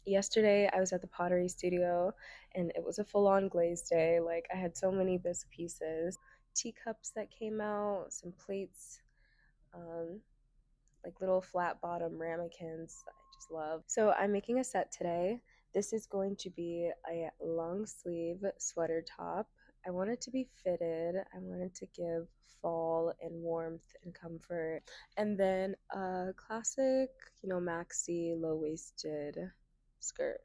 Yesterday I was at the pottery studio and it was a full-on glaze day. Like I had so many bisque pieces, teacups that came out, some plates, um, like little flat bottom ramekins that I just love. So I'm making a set today. This is going to be a long sleeve sweater top. I want it to be fitted. I want it to give fall and warmth and comfort. And then a classic, maxi low-waisted skirt.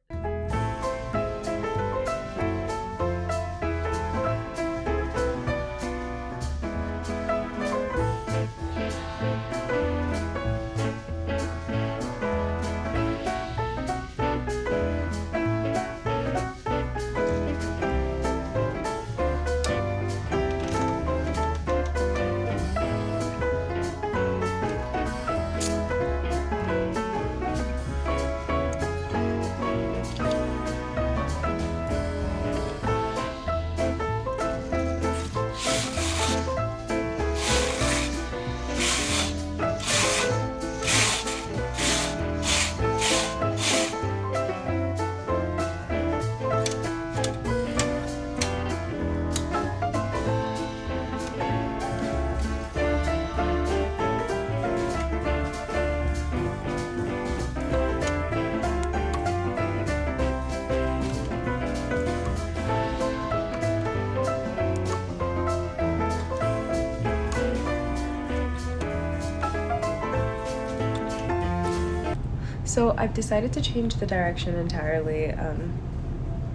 So I've decided to change the direction entirely.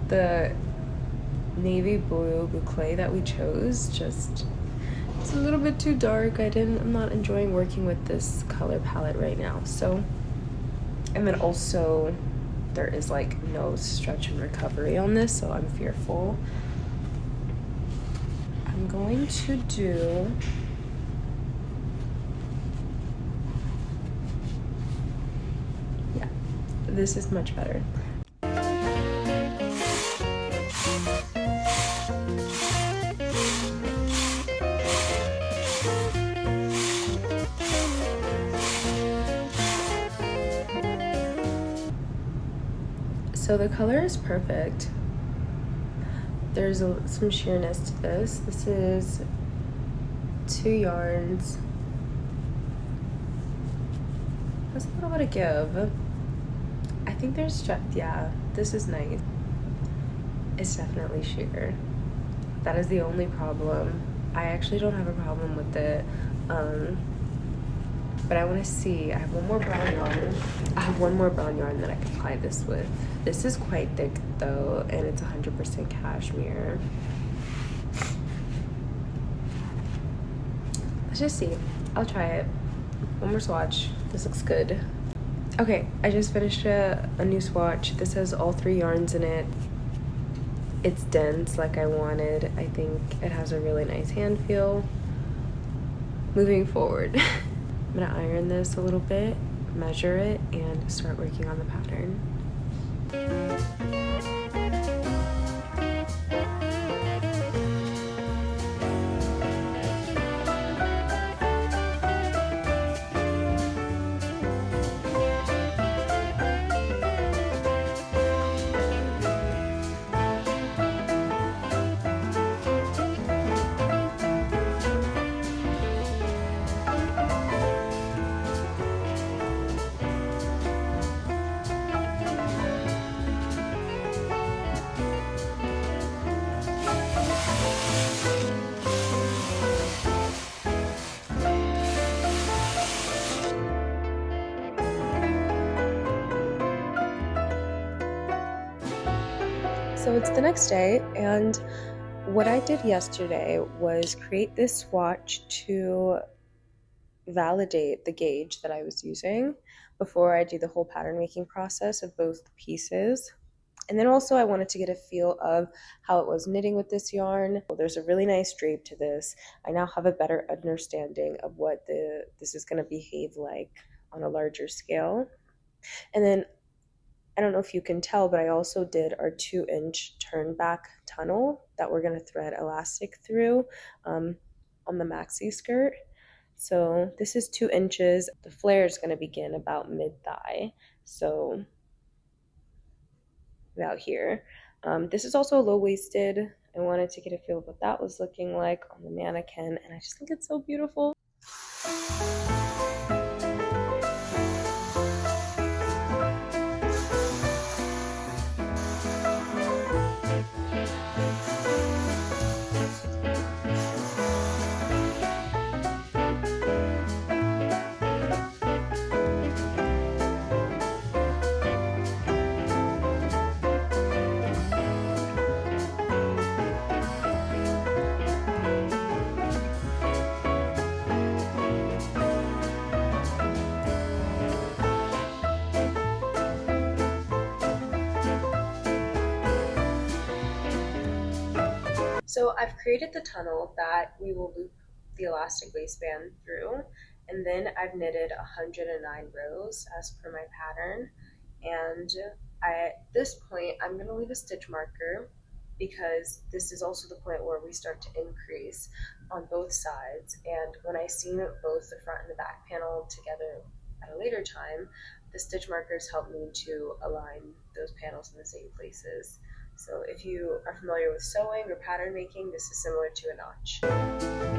The navy blue boucle that we chose it's a little bit too dark. I'm not enjoying working with this color palette right now. So, and then also there is like no stretch and recovery on this, so I'm fearful. I'm going to do this is much better. So the color is perfect. There's some sheerness to this. This is 2 yarns. Has a little bit of give. I think there's yeah, this is nice. It's definitely sheer. That is the only problem. I actually don't have a problem with it. But I want to see. I have one more brown yarn. I have one more brown yarn that I can apply this with. This is quite thick though, and it's 100% cashmere. Let's just see. I'll try it. One more swatch. This looks good. Okay, I just finished a new swatch. This has all 3 yarns in it. It's dense like I wanted. I think it has a really nice hand feel. Moving forward, I'm gonna iron this a little bit, measure it, and start working on the pattern. So it's the next day, and what I did yesterday was create this swatch to validate the gauge that I was using before I do the whole pattern making process of both pieces. And then also I wanted to get a feel of how it was knitting with this yarn. There's a really nice drape to this. I now have a better understanding of what this is going to behave like on a larger scale. And then I don't know if you can tell, but I also did our 2-inch turn back tunnel that we're going to thread elastic through on the maxi skirt. So this is 2 inches. The flare is going to begin about mid-thigh. So about here. This is also low-waisted. I wanted to get a feel of what that was looking like on the mannequin, and I just think it's so beautiful. So I've created the tunnel that we will loop the elastic waistband through, and then I've knitted 109 rows as per my pattern. And at this point, I'm going to leave a stitch marker because this is also the point where we start to increase on both sides. And when I seam both the front and the back panel together at a later time, the stitch markers help me to align those panels in the same places. So if you are familiar with sewing or pattern making, this is similar to a notch.